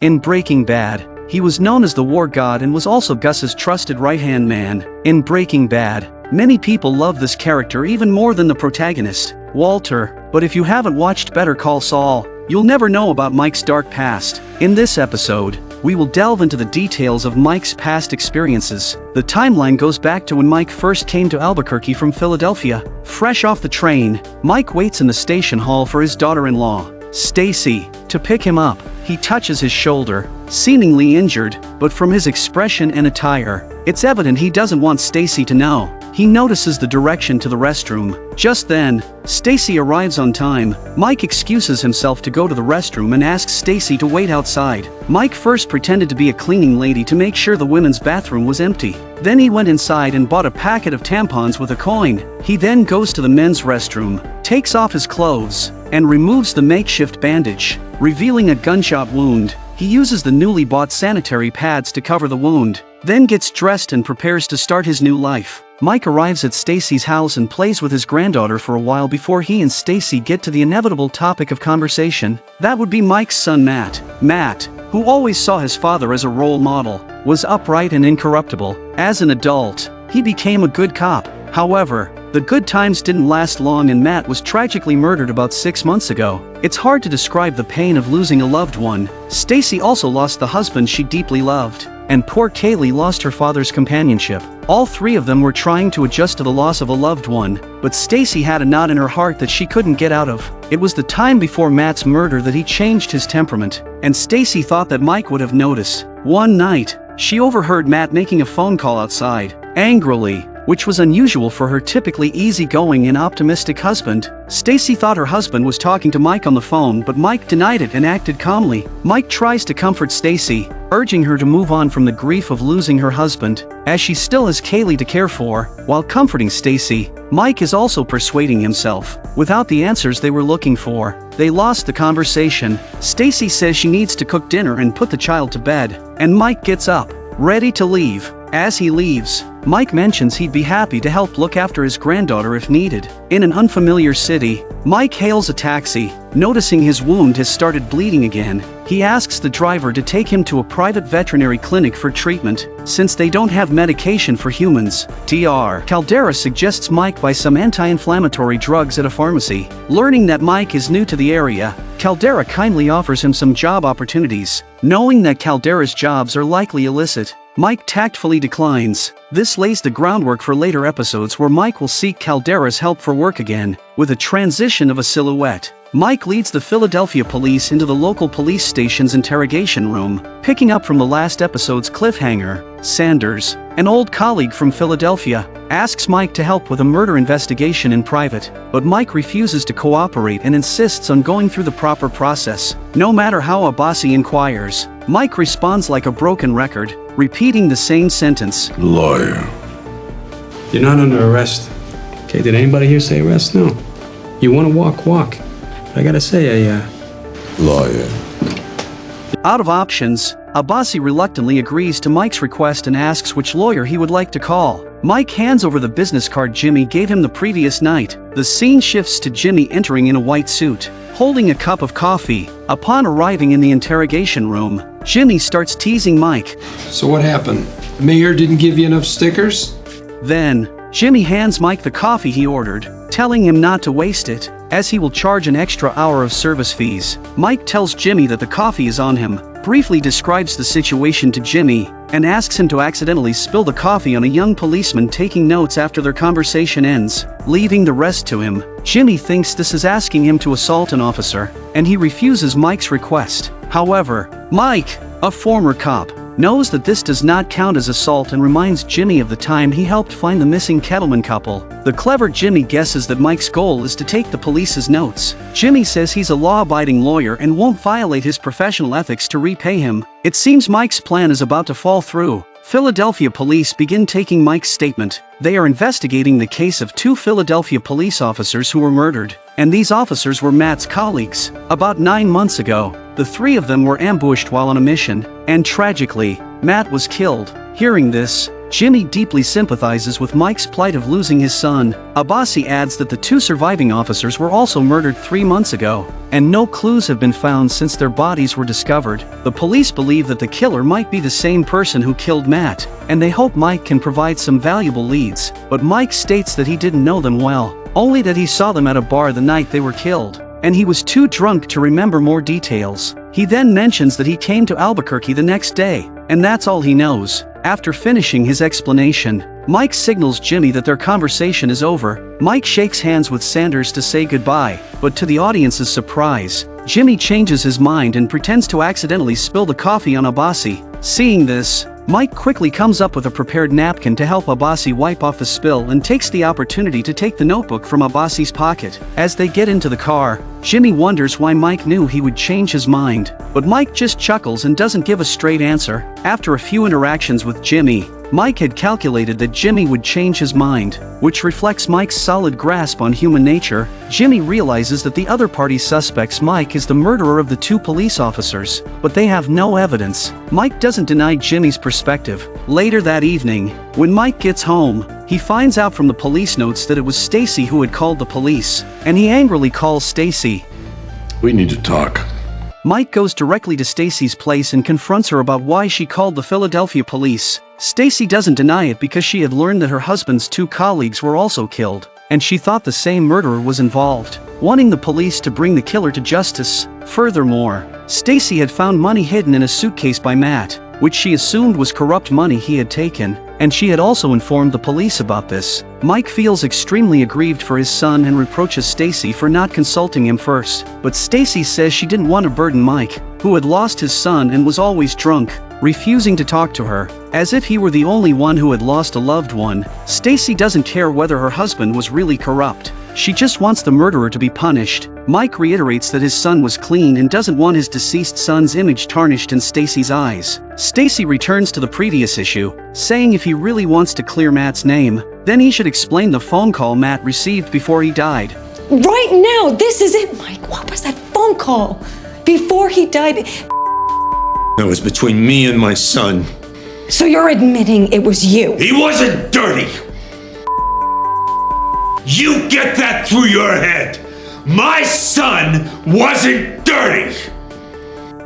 In Breaking Bad, he was known as the War God and was also Gus's trusted right-hand man. In Breaking Bad, many people love this character even more than the protagonist, Walter, but if you haven't watched Better Call Saul, you'll never know about Mike's dark past. In this episode, we will delve into the details of Mike's past experiences. The timeline goes back to when Mike first came to Albuquerque from Philadelphia. Fresh off the train, Mike waits in the station hall for his daughter-in-law, Stacy, to pick him up. He touches his shoulder, seemingly injured, but from his expression and attire, it's evident he doesn't want Stacy to know. He notices the direction to the restroom. Just then, Stacy arrives on time. Mike excuses himself to go to the restroom and asks Stacy to wait outside. Mike first pretended to be a cleaning lady to make sure the women's bathroom was empty. Then he went inside and bought a packet of tampons with a coin. He then goes to the men's restroom, takes off his clothes, and removes the makeshift bandage, revealing a gunshot wound. He uses the newly bought sanitary pads to cover the wound, then gets dressed and prepares to start his new life. Mike arrives at Stacy's house and plays with his granddaughter for a while before he and Stacy get to the inevitable topic of conversation. That would be Mike's son Matt. Matt, who always saw his father as a role model, was upright and incorruptible. As an adult, he became a good cop. However, the good times didn't last long and Matt was tragically murdered about 6 months ago. It's hard to describe the pain of losing a loved one. Stacy also lost the husband she deeply loved, and poor Kaylee lost her father's companionship. All three of them were trying to adjust to the loss of a loved one, but Stacy had a knot in her heart that she couldn't get out of. It was the time before Matt's murder that he changed his temperament, and Stacy thought that Mike would have noticed. One night, she overheard Matt making a phone call outside, angrily, which was unusual for her typically easygoing and optimistic husband. Stacy thought her husband was talking to Mike on the phone, but Mike denied it and acted calmly. Mike tries to comfort Stacy, urging her to move on from the grief of losing her husband, as she still has Kaylee to care for. While comforting Stacy, Mike is also persuading himself. Without the answers they were looking for, they lost the conversation. Stacy says she needs to cook dinner and put the child to bed, and Mike gets up, ready to leave. As he leaves, Mike mentions he'd be happy to help look after his granddaughter if needed. In an unfamiliar city, Mike hails a taxi. Noticing his wound has started bleeding again, he asks the driver to take him to a private veterinary clinic for treatment, since they don't have medication for humans. Dr. Caldera suggests Mike buy some anti-inflammatory drugs at a pharmacy. Learning that Mike is new to the area, Caldera kindly offers him some job opportunities. Knowing that Caldera's jobs are likely illicit, Mike tactfully declines. This lays the groundwork for later episodes where Mike will seek Caldera's help for work again. With a transition of a silhouette, Mike leads the Philadelphia police into the local police station's interrogation room. Picking up from the last episode's cliffhanger, Sanders, an old colleague from Philadelphia, asks Mike to help with a murder investigation in private, but Mike refuses to cooperate and insists on going through the proper process. No matter how a bossy inquires, Mike responds like a broken record, repeating the same sentence. Lawyer. You're not under arrest. Okay, did anybody here say arrest? No. You want to walk, walk. But I gotta say, Lawyer. Out of options, Abbasi reluctantly agrees to Mike's request and asks which lawyer he would like to call. Mike hands over the business card Jimmy gave him the previous night. The scene shifts to Jimmy entering in a white suit, holding a cup of coffee. Upon arriving in the interrogation room, Jimmy starts teasing Mike. So what happened? The mayor didn't give you enough stickers? Then, Jimmy hands Mike the coffee he ordered, telling him not to waste it, as he will charge an extra hour of service fees. Mike tells Jimmy that the coffee is on him, briefly describes the situation to Jimmy, and asks him to accidentally spill the coffee on a young policeman taking notes after their conversation ends, leaving the rest to him. Jimmy thinks this is asking him to assault an officer, and he refuses Mike's request. However, Mike, a former cop, knows that this does not count as assault and reminds Jimmy of the time he helped find the missing Kettleman couple. The clever Jimmy guesses that Mike's goal is to take the police's notes. Jimmy says he's a law-abiding lawyer and won't violate his professional ethics to repay him. It seems Mike's plan is about to fall through. Philadelphia police begin taking Mike's statement. They are investigating the case of 2 Philadelphia police officers who were murdered, and these officers were Matt's colleagues. About 9 months ago, the 3 of them were ambushed while on a mission, and tragically, Matt was killed. Hearing this, Jimmy deeply sympathizes with Mike's plight of losing his son. Abbasi adds that the 2 surviving officers were also murdered 3 months ago, and no clues have been found since their bodies were discovered. The police believe that the killer might be the same person who killed Matt, and they hope Mike can provide some valuable leads, but Mike states that he didn't know them well, only that he saw them at a bar the night they were killed, and he was too drunk to remember more details. He then mentions that he came to Albuquerque the next day, and that's all he knows. After finishing his explanation, Mike signals Jimmy that their conversation is over. Mike shakes hands with Sanders to say goodbye, but to the audience's surprise, Jimmy changes his mind and pretends to accidentally spill the coffee on Abbasi. Seeing this, Mike quickly comes up with a prepared napkin to help Abbasi wipe off the spill and takes the opportunity to take the notebook from Abbasi's pocket. As they get into the car, Jimmy wonders why Mike knew he would change his mind, but Mike just chuckles and doesn't give a straight answer. After a few interactions with Jimmy, Mike had calculated that Jimmy would change his mind, which reflects Mike's solid grasp on human nature. Jimmy realizes that the other party suspects Mike is the murderer of the 2 police officers, but they have no evidence. Mike doesn't deny Jimmy's perspective. Later that evening, when Mike gets home, he finds out from the police notes that it was Stacy who had called the police, and he angrily calls Stacy. We need to talk. Mike goes directly to Stacy's place and confronts her about why she called the Philadelphia police. Stacy doesn't deny it because she had learned that her husband's 2 colleagues were also killed, and she thought the same murderer was involved, wanting the police to bring the killer to justice. Furthermore, Stacy had found money hidden in a suitcase by Matt, which she assumed was corrupt money he had taken, and she had also informed the police about this. Mike feels extremely aggrieved for his son and reproaches Stacy for not consulting him first, but Stacy says she didn't want to burden Mike, who had lost his son and was always drunk, refusing to talk to her, as if he were the only one who had lost a loved one. Stacy doesn't care whether her husband was really corrupt. She just wants the murderer to be punished. Mike reiterates that his son was clean and doesn't want his deceased son's image tarnished in Stacy's eyes. Stacy returns to the previous issue, saying if he really wants to clear Matt's name, then he should explain the phone call Matt received before he died. Right now, this is it, Mike. What was that phone call? Before he died. That was between me and my son. So you're admitting it was you? He wasn't dirty! You get that through your head! My son wasn't dirty!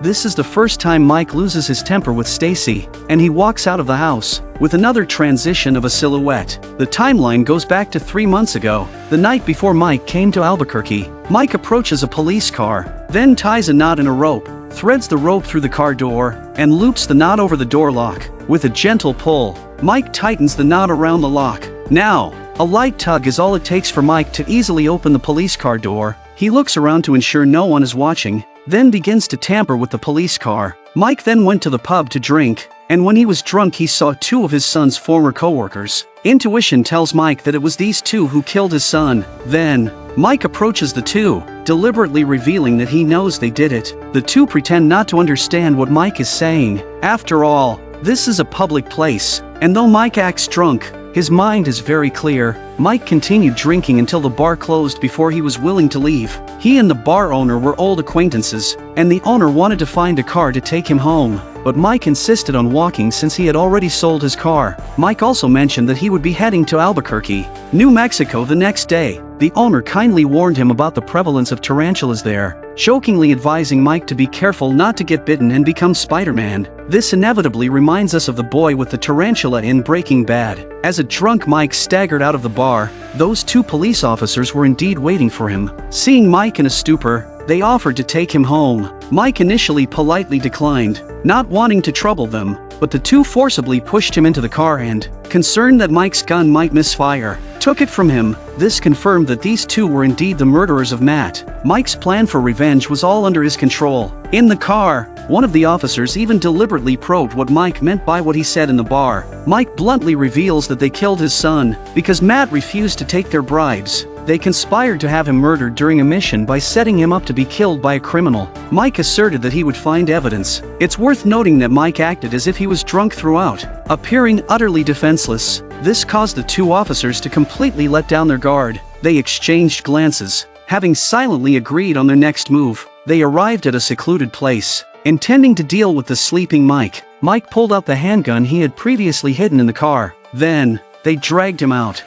This is the first time Mike loses his temper with Stacy, and he walks out of the house, with another transition of a silhouette. The timeline goes back to 3 months ago, the night before Mike came to Albuquerque. Mike approaches a police car, then ties a knot in a rope, threads the rope through the car door, and loops the knot over the door lock. With a gentle pull, Mike tightens the knot around the lock. Now, a light tug is all it takes for Mike to easily open the police car door. He looks around to ensure no one is watching, then begins to tamper with the police car. Mike then went to the pub to drink, and when he was drunk he saw 2 of his son's former co-workers. Intuition tells Mike that it was these 2 who killed his son. Then, Mike approaches the 2, deliberately revealing that he knows they did it. The 2 pretend not to understand what Mike is saying. After all, this is a public place, and though Mike acts drunk, his mind is very clear. Mike continued drinking until the bar closed before he was willing to leave. He and the bar owner were old acquaintances, and the owner wanted to find a car to take him home, but Mike insisted on walking since he had already sold his car. Mike also mentioned that he would be heading to Albuquerque, New Mexico the next day. The owner kindly warned him about the prevalence of tarantulas there, jokingly advising Mike to be careful not to get bitten and become Spider-Man. This inevitably reminds us of the boy with the tarantula in Breaking Bad. As a drunk Mike staggered out of the bar, those 2 police officers were indeed waiting for him. Seeing Mike in a stupor, they offered to take him home. Mike initially politely declined, not wanting to trouble them, but the 2 forcibly pushed him into the car and, concerned that Mike's gun might misfire, took it from him. This confirmed that these 2 were indeed the murderers of Matt. Mike's plan for revenge was all under his control. In the car, one of the officers even deliberately probed what Mike meant by what he said in the bar. Mike bluntly reveals that they killed his son because Matt refused to take their bribes. They conspired to have him murdered during a mission by setting him up to be killed by a criminal. Mike asserted that he would find evidence. It's worth noting that Mike acted as if he was drunk throughout, appearing utterly defenseless. This caused the 2 officers to completely let down their guard. They exchanged glances. Having silently agreed on their next move, they arrived at a secluded place, intending to deal with the sleeping Mike. Mike pulled out the handgun he had previously hidden in the car. Then, they dragged him out.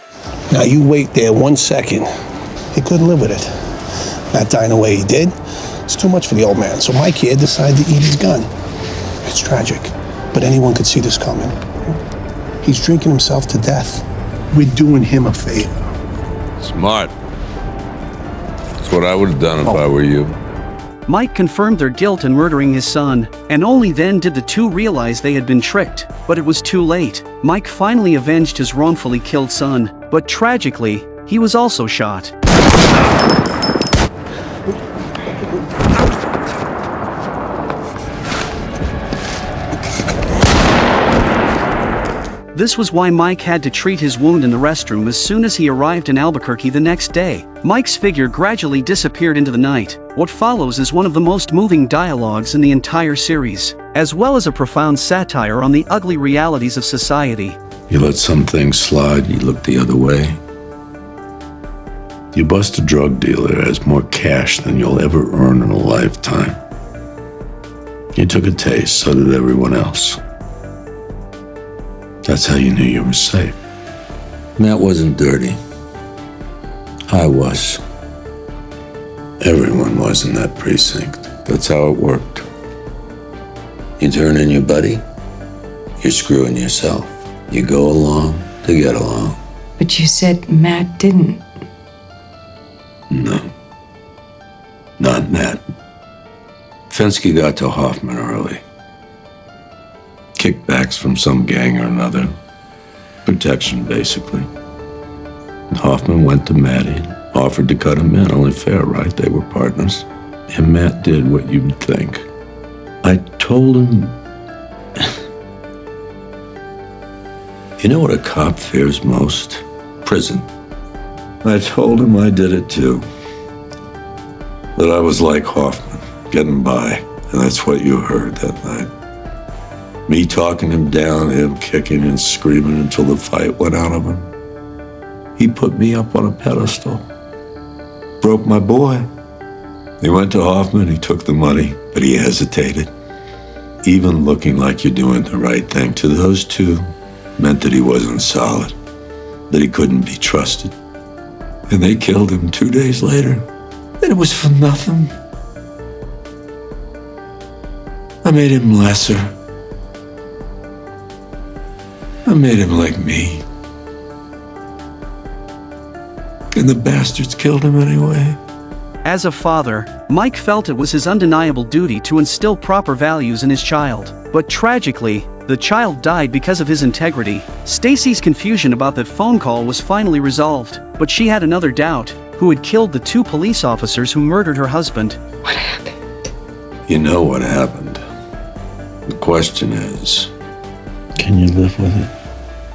Now you wait there 1 second. He couldn't live with it. Not dying the way he did. It's too much for the old man. So Mike here decided to eat his gun. It's tragic, but anyone could see this coming. He's drinking himself to death. We're doing him a favor. Smart. That's what I would have done if I were you. Mike confirmed their guilt in murdering his son, and only then did the two realize they had been tricked. But it was too late. Mike finally avenged his wrongfully killed son, but tragically, he was also shot. This was why Mike had to treat his wound in the restroom as soon as he arrived in Albuquerque the next day. Mike's figure gradually disappeared into the night. What follows is one of the most moving dialogues in the entire series, as well as a profound satire on the ugly realities of society. You let some things slide, you look the other way. You bust a drug dealer that has more cash than you'll ever earn in a lifetime. You took a taste, so did everyone else. That's how you knew you were safe. Matt wasn't dirty. I was. Everyone was in that precinct. That's how it worked. You turn in your buddy, you're screwing yourself. You go along to get along. But you said Matt didn't. No. Not Matt. Fensky got to Hoffman early. Kickbacks from some gang or another. Protection, basically. And Hoffman went to Matty and offered to cut him in. Only fair, right? They were partners. And Matt did what you'd think. I told him... You know what a cop fears most? Prison. I told him I did it too. That I was like Hoffman, getting by. And that's what you heard that night. Me talking him down, him kicking and screaming until the fight went out of him. He put me up on a pedestal. Broke my boy. He went to Hoffman, he took the money, but he hesitated. Even looking like you're doing the right thing to those two meant that he wasn't solid, that he couldn't be trusted. And they killed him 2 days later. And it was for nothing. I made him lesser. I made him like me. And the bastards killed him anyway. As a father, Mike felt it was his undeniable duty to instill proper values in his child. But tragically, the child died because of his integrity. Stacy's confusion about that phone call was finally resolved, but she had another doubt: who had killed the two police officers who murdered her husband? What happened? You know what happened. The question is, can you live with it?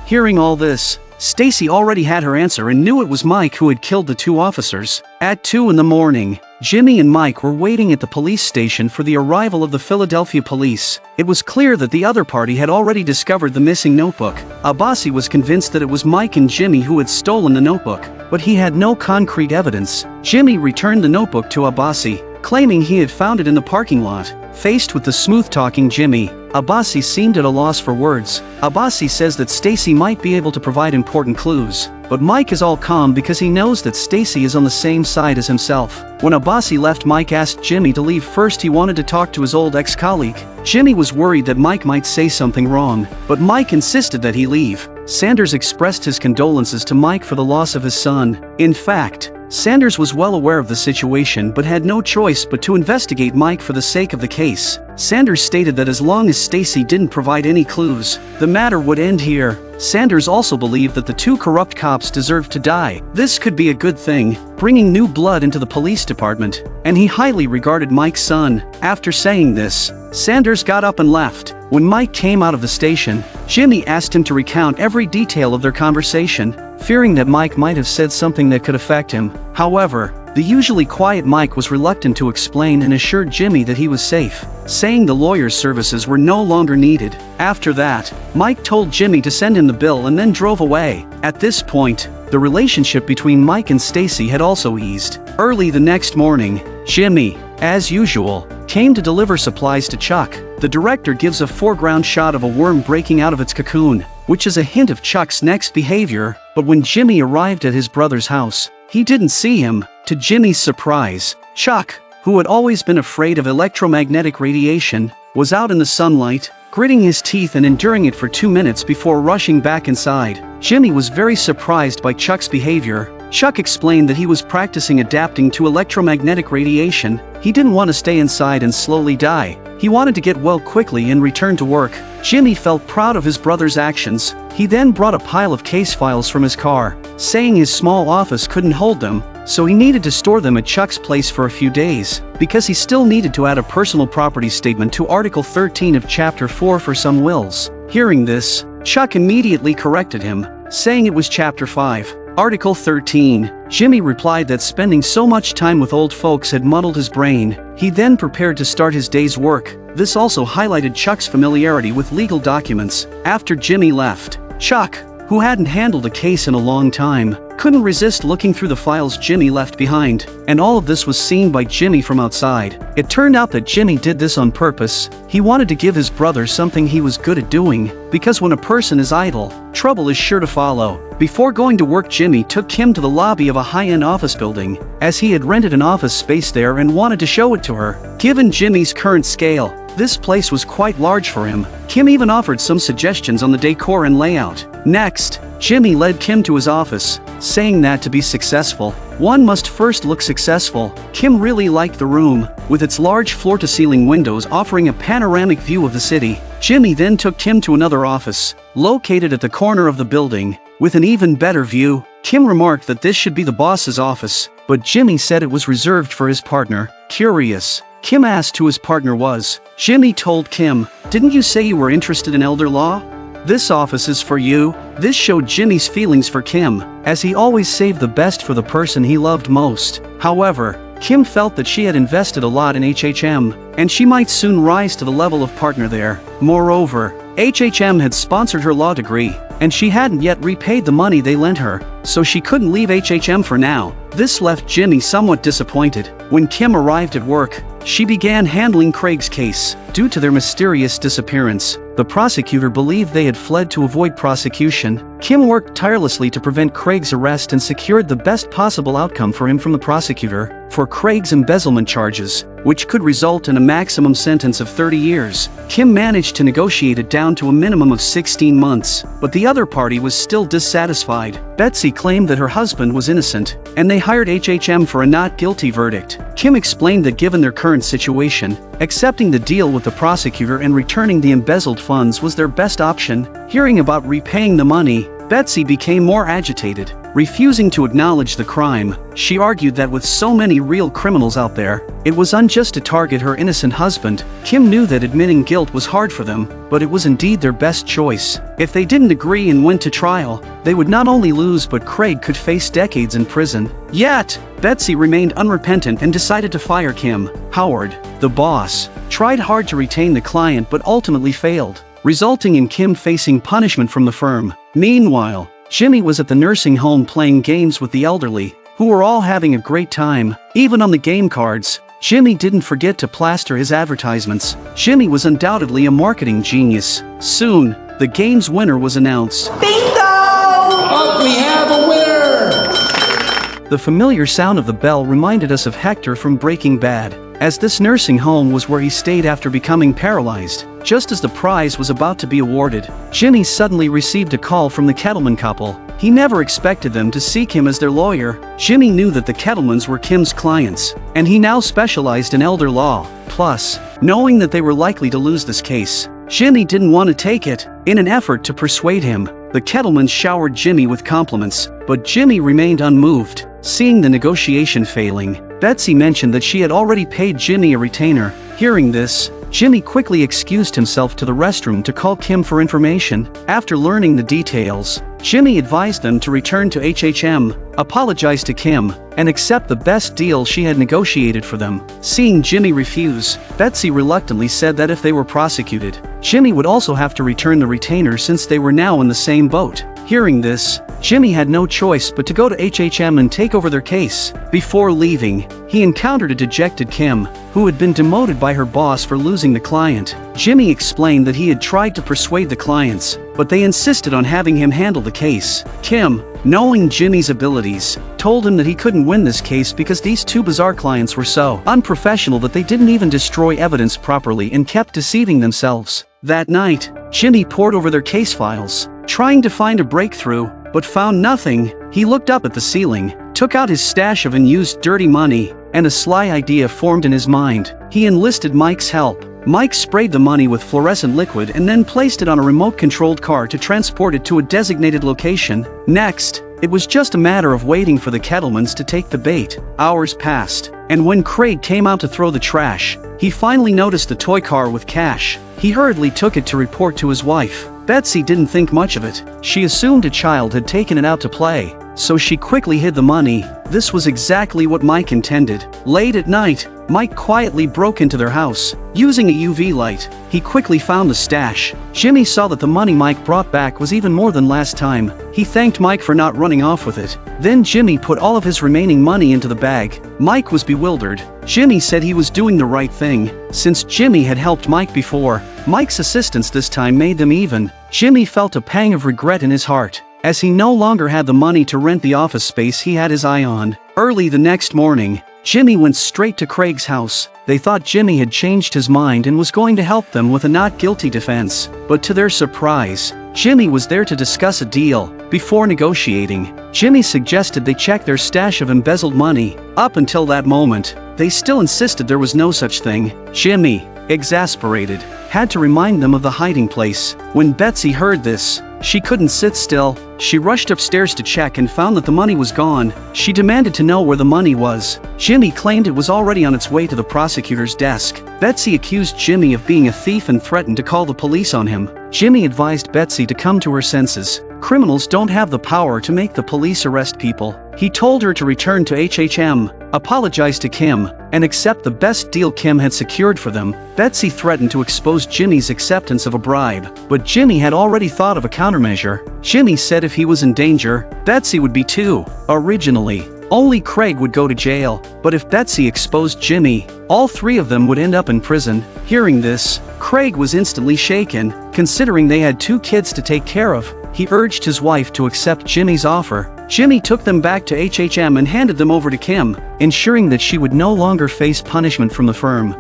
Hearing all this, Stacy already had her answer and knew it was Mike who had killed the two officers. At 2 in the morning, Jimmy and Mike were waiting at the police station for the arrival of the Philadelphia police. It was clear that the other party had already discovered the missing notebook. Abbasi was convinced that it was Mike and Jimmy who had stolen the notebook, but he had no concrete evidence. Jimmy returned the notebook to Abbasi, claiming he had found it in the parking lot. Faced with the smooth-talking Jimmy, Abbasi seemed at a loss for words. Abbasi says that Stacy might be able to provide important clues, but Mike is all calm because he knows that Stacy is on the same side as himself. When Abbasi left, Mike asked Jimmy to leave first. He wanted to talk to his old ex-colleague. Jimmy was worried that Mike might say something wrong, but Mike insisted that he leave. Sanders expressed his condolences to Mike for the loss of his son. In fact, Sanders was well aware of the situation but had no choice but to investigate Mike for the sake of the case. Sanders stated that as long as Stacy didn't provide any clues, the matter would end here. Sanders also believed that the two corrupt cops deserved to die. This could be a good thing, bringing new blood into the police department, and he highly regarded Mike's son. After saying this, Sanders got up and left. When Mike came out of the station, Jimmy asked him to recount every detail of their conversation, fearing that Mike might have said something that could affect him. However, the usually quiet Mike was reluctant to explain and assured Jimmy that he was safe, saying the lawyer's services were no longer needed. After that, Mike told Jimmy to send him the bill and then drove away. At this point, the relationship between Mike and Stacy had also eased. Early the next morning, Jimmy, as usual, came to deliver supplies to Chuck. the director gives a foreground shot of a worm breaking out of its cocoon, which is a hint of Chuck's next behavior. But when Jimmy arrived at his brother's house, he didn't see him. To Jimmy's surprise, Chuck, who had always been afraid of electromagnetic radiation, was out in the sunlight, gritting his teeth and enduring it for 2 minutes before rushing back inside. Jimmy was very surprised by Chuck's behavior. Chuck explained that he was practicing adapting to electromagnetic radiation. He didn't want to stay inside and slowly die. He wanted to get well quickly and return to work. Jimmy felt proud of his brother's actions. He then brought a pile of case files from his car, saying his small office couldn't hold them, so he needed to store them at Chuck's place for a few days, because he still needed to add a personal property statement to Article 13 of Chapter 4 for some wills. Hearing this, Chuck immediately corrected him, saying it was Chapter 5. Article 13. Jimmy replied that spending so much time with old folks had muddled his brain. He then prepared to start his day's work. This also highlighted Chuck's familiarity with legal documents. After Jimmy left, Chuck, who hadn't handled a case in a long time, couldn't resist looking through the files Jimmy left behind, and all of this was seen by Jimmy from outside. It turned out that Jimmy did this on purpose. He wanted to give his brother something he was good at doing, because when a person is idle, trouble is sure to follow. Before going to work, Jimmy took Kim to the lobby of a high-end office building, as he had rented an office space there and wanted to show it to her. Given Jimmy's current scale, this place was quite large for him. Kim even offered some suggestions on the decor and layout. Next, Jimmy led Kim to his office, saying that to be successful, one must first look successful. Kim really liked the room, with its large floor-to-ceiling windows offering a panoramic view of the city. Jimmy then took Kim to another office, located at the corner of the building, with an even better view. Kim remarked that this should be the boss's office, but Jimmy said it was reserved for his partner. Curious, Kim asked who his partner was. Jimmy told Kim, "Didn't you say you were interested in elder law? This office is for you." This showed Jimmy's feelings for Kim, as he always saved the best for the person he loved most. However, Kim felt that she had invested a lot in HHM, and she might soon rise to the level of partner there. Moreover, HHM had sponsored her law degree, and she hadn't yet repaid the money they lent her, so she couldn't leave HHM for now. This left Jimmy somewhat disappointed. When Kim arrived at work, she began handling Craig's case. Due to their mysterious disappearance, the prosecutor believed they had fled to avoid prosecution. Kim worked tirelessly to prevent Craig's arrest and secured the best possible outcome for him from the prosecutor for Craig's embezzlement charges, which could result in a maximum sentence of 30 years. Kim managed to negotiate it down to a minimum of 16 months, but the other party was still dissatisfied. Betsy claimed that her husband was innocent, and they hired HHM for a not guilty verdict. Kim explained that given their current situation, accepting the deal with the prosecutor and returning the embezzled funds was their best option. Hearing about repaying the money, Betsy became more agitated. Refusing to acknowledge the crime, she argued that with so many real criminals out there, it was unjust to target her innocent husband. Kim knew that admitting guilt was hard for them, but it was indeed their best choice. If they didn't agree and went to trial, they would not only lose but Craig could face decades in prison. Yet, Betsy remained unrepentant and decided to fire Kim. Howard, the boss, tried hard to retain the client but ultimately failed, resulting in Kim facing punishment from the firm. Meanwhile, Jimmy was at the nursing home playing games with the elderly, who were all having a great time. Even on the game cards, Jimmy didn't forget to plaster his advertisements. Jimmy was undoubtedly a marketing genius. Soon, the game's winner was announced. Oh, we have a winner! The familiar sound of the bell reminded us of Hector from Breaking Bad, as this nursing home was where he stayed after becoming paralyzed. Just as the prize was about to be awarded, Jimmy suddenly received a call from the Kettleman couple. He never expected them to seek him as their lawyer. Jimmy knew that the Kettlemans were Kim's clients, and he now specialized in elder law. Plus, knowing that they were likely to lose this case, Jimmy didn't want to take it. In an effort to persuade him, the Kettlemans showered Jimmy with compliments, but Jimmy remained unmoved. Seeing the negotiation failing, Betsy mentioned that she had already paid Jimmy a retainer. Hearing this, Jimmy quickly excused himself to the restroom to call Kim for information. After learning the details, Jimmy advised them to return to HHM, apologize to Kim, and accept the best deal she had negotiated for them. Seeing Jimmy refuse, Betsy reluctantly said that if they were prosecuted, Jimmy would also have to return the retainer since they were now in the same boat. Hearing this, Jimmy had no choice but to go to HHM and take over their case. Before leaving, he encountered a dejected Kim, who had been demoted by her boss for losing the client. Jimmy explained that he had tried to persuade the clients, but they insisted on having him handle the case. Kim, knowing Jimmy's abilities, told him that he couldn't win this case because these two bizarre clients were so unprofessional that they didn't even destroy evidence properly and kept deceiving themselves. That night, Jimmy pored over their case files, trying to find a breakthrough, but found nothing. He looked up at the ceiling, took out his stash of unused dirty money, and a sly idea formed in his mind. He enlisted Mike's help. Mike sprayed the money with fluorescent liquid and then placed it on a remote-controlled car to transport it to a designated location. Next, it was just a matter of waiting for the Kettlemans to take the bait. Hours passed, and when Craig came out to throw the trash, he finally noticed the toy car with cash. He hurriedly took it to report to his wife. Betsy didn't think much of it. She assumed a child had taken it out to play, so she quickly hid the money. This was exactly what Mike intended. Late at night, Mike quietly broke into their house. Using a UV light, he quickly found the stash. Jimmy saw that the money Mike brought back was even more than last time. He thanked Mike for not running off with it. Then Jimmy put all of his remaining money into the bag. Mike was bewildered. Jimmy said he was doing the right thing. Since Jimmy had helped Mike before, Mike's assistance this time made them even. Jimmy felt a pang of regret in his heart, as he no longer had the money to rent the office space he had his eye on. Early the next morning, Jimmy went straight to Craig's house. They thought Jimmy had changed his mind and was going to help them with a not guilty defense. But to their surprise, Jimmy was there to discuss a deal. Before negotiating, Jimmy suggested they check their stash of embezzled money. Up until that moment, they still insisted there was no such thing. Jimmy, exasperated, had to remind them of the hiding place. When Betsy heard this, she couldn't sit still. She rushed upstairs to check and found that the money was gone. She demanded to know where the money was. Jimmy claimed it was already on its way to the prosecutor's desk. Betsy accused Jimmy of being a thief and threatened to call the police on him. Jimmy advised Betsy to come to her senses. Criminals don't have the power to make the police arrest people. He told her to return to HHM, apologize to Kim, and accept the best deal Kim had secured for them. Betsy threatened to expose Jimmy's acceptance of a bribe, but Jimmy had already thought of a countermeasure. Jimmy said if he was in danger, Betsy would be too. Originally, only Craig would go to jail, but if Betsy exposed Jimmy, all three of them would end up in prison. Hearing this, Craig was instantly shaken, considering they had 2 kids to take care of. He urged his wife to accept Jimmy's offer. Jimmy took them back to HHM and handed them over to Kim, ensuring that she would no longer face punishment from the firm.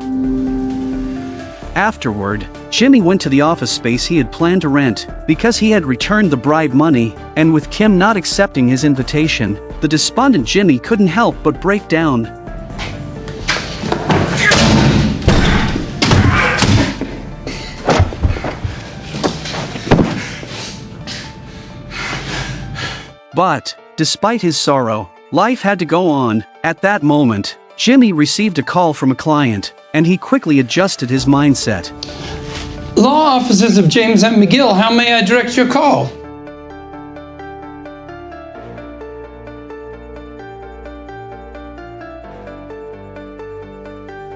Afterward, Jimmy went to the office space he had planned to rent, because he had returned the bribe money, and with Kim not accepting his invitation, the despondent Jimmy couldn't help but break down. But, despite his sorrow, life had to go on. At that moment, Jimmy received a call from a client, and he quickly adjusted his mindset. Law offices of James M. McGill, how may I direct your call?